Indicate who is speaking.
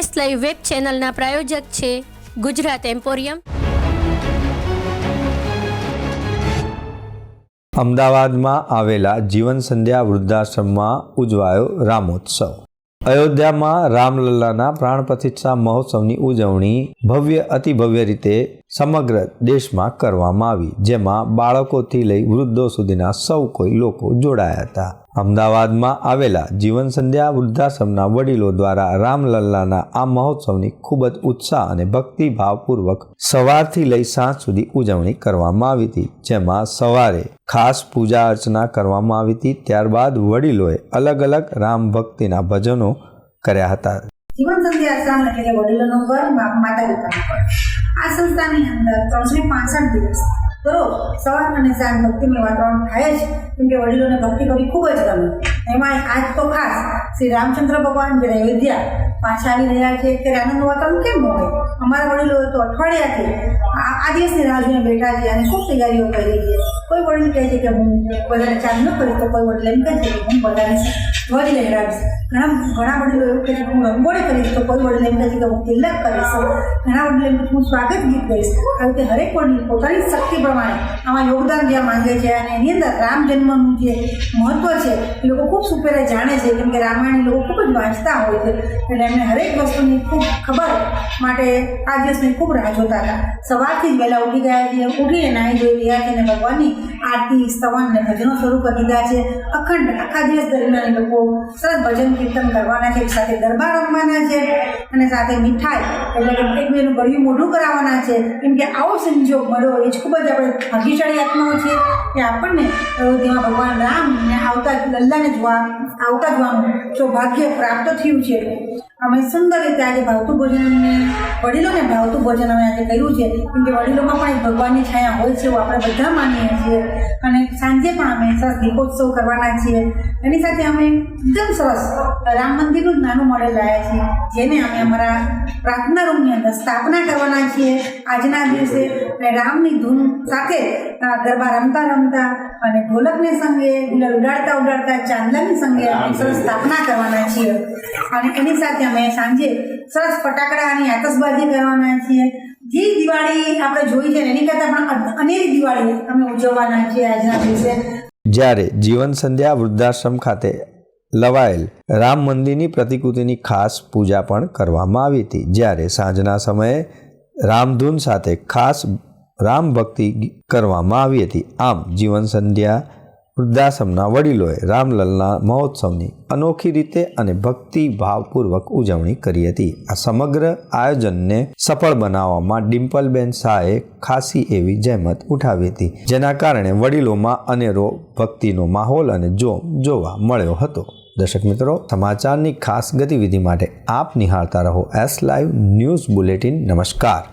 Speaker 1: S live web ચેનલના પ્રાયોજક છે Gujarat emporium.
Speaker 2: અમદાવાદમાં આવેલા જીવન સંધ્યા વૃદ્ધાશ્રમમાં ઉજવાયો રામોત્સવ। અયોધ્યામાં રામલલ્લાના પ્રાણ પ્રતિષ્ઠા મહોત્સવની ઉજવણી અતિભવ્ય રીતે સમગ્ર દેશમાં કરવામાં આવી, જેમાં બાળકોથી લઈ વૃદ્ધો સુધીના સૌ કોઈ લોકો જોડાયા હતા। અમદાવાદમાં આવેલા જીવન સંધ્યા વૃદ્ધાશ્રમના વડીલો દ્વારા રામલલ્લાના આ મહોત્સવની ખૂબ જ ઉત્સાહ અને ભક્તિભાવપૂર્વક સવારથી લઈ સાંજ સુધી ઉજવણી કરવામાં આવી હતી, જેમાં સવારે ખાસ પૂજા અર્ચના કરવામાં આવી હતી। ત્યારબાદ વડીલોએ અલગ અલગ રામ ભક્તિના ભજનો કર્યા હતા।
Speaker 3: જીવન સંધ્યા આશ્રમ એટલે કે વડીલોનું ઘર, માતા પિતાનું ઘર। આ સંસ્થાની અંદર 365 દિવસ દરરોજ સવાર અને સાંજ ભક્તિમય વાતાવરણ થાય જ, કેમ કે વડીલોને ભક્તિ કરવી ખૂબ જ ગમે। એમાં આજ તો ખાસ શ્રી રામચંદ્ર ભગવાન જ્યારે અયોધ્યા પાછા આવી રહ્યા છે ત્યારે આનંદ વાતાવરણ કેમ ન હોય। અમારા વડીલો તો અઠવાડિયાથી આ દિવસની રાહ જોઈને બેઠા છે અને ખૂબ તૈયારીઓ કરી છે। કોઈ વડીલ કહે છે કે હું વધારે ચાલ ન કરીશ, તો કોઈ વડીલ એમ કહે છે કે હું વધારે ધ્વજ લહેરાવીશ। ઘણા વડીલો એવું કહે છે કે હું રંગોળી કરીશ, તો કોઈ વડીલ એમ કહે છે કે હું તિલક કરીશ। ઘણા વડીલો એમ કહે છે હું સ્વાગત ગીત ગાઈશ। આવી રીતે હરેક વડીલ પોતાની શક્તિ પ્રમાણે આમાં યોગદાન જ્યાં માંગે છે અને એની અંદર રામ જન્મનું જે મહત્વ છે એ લોકો ખૂબ સુપેરે જાણે છે, કેમ કે રામાયણ લોકો ખૂબ જ વાંચતા હોય છે, એટલે એમને હરેક વસ્તુની ખૂબ ખબર માટે આ દિવસની ખૂબ રાહ જોતા હતા। સવારથી જ વહેલા ઉઠી ગયા છે, ઉઠીને નાહી ધોઈ રહ્યા છે અને ભગવાનની આરતી, સ્તવન અને ભજનો શરૂ કરી દીધા છે। અખંડ આખા દિવસ દરમિયાન લોકો સરસ ભજન કીર્તન કરવાના છે, સાથે ગરબા રમવાના છે અને સાથે મીઠાઈ એટલે કે એકબીજાનું ગળ્યું મોઢું કરાવવાના છે, કેમ કે આવો સંજોગ મળ્યો એ જ ખૂબ જ આપણે ભાગ્યશાળી આત્માઓ છે કે આપણને તેમાં ભગવાન રામને લલ્લાને જોવાનું સૌભાગ્ય પ્રાપ્ત થયું છે। અમે સુંદર રીતે આજે ભાવતું ભોજન અને વડીલોને ભાવતું ભોજન અમે આજે કર્યું છે, કેમ કે વડીલોમાં પણ એક ભગવાનની છાયા હોય છે એવું આપણે બધા માનીએ છીએ। અને સાંજે પણ અમે સરસ દીપોત્સવ કરવાના છીએ। એની સાથે અમે એકદમ સરસ રામ મંદિરનું જ નાનું મોડેલ લાવ્યા છીએ, જેને અમે અમારા પ્રાર્થના રૂમની અંદર સ્થાપના કરવાના છીએ આજના દિવસે। અને રામની ધૂન સાથે ગરબા રમતા રમતા અને ઢોલકને સંગે ગુલાલ ઉડાડતા ચાંદલાની સંગે અમે સરસ સ્થાપના કરવાના છીએ। અને એની સાથે અમે સાંજે સરસ ફટાકડા અને આતશબાજી કરવાના છીએ। જે દિવાળી આપણે જોઈ છે એની કરતાં પણ અનેરી દિવાળી અમે ઉજવવાના છીએ આજના દિવસે।
Speaker 2: જ્યારે જીવન સંધ્યા વૃદ્ધાશ્રમ ખાતે લવાયેલ રામ મંદિરની પ્રતિકૃતિની ખાસ પૂજા પણ કરવામાં આવી હતી, જ્યારે સાંજના સમયે રામધૂન સાથે ખાસ રામ ભક્તિ કરવામાં આવી હતી। આમ જીવન સંધ્યા વૃદ્ધાશ્રમના વડીલોએ રામલલ્લા મહોત્સવની અનોખી રીતે અને ભક્તિભાવપૂર્વક ઉજવણી કરી હતી। આ સમગ્ર આયોજનને સફળ બનાવવામાં ડિમ્પલબેન શાહે ખાસી એવી જહેમત ઉઠાવી હતી, જેના કારણે વડીલોમાં અનેરો ભક્તિનો માહોલ અને જોમ જોવા મળ્યો હતો। દર્શક મિત્રો, સમાચારની ખાસ ગતિવિધિ માટે આપ નિહાળતા રહો એસ લાઈવ ન્યૂઝ બુલેટિન। નમસ્કાર।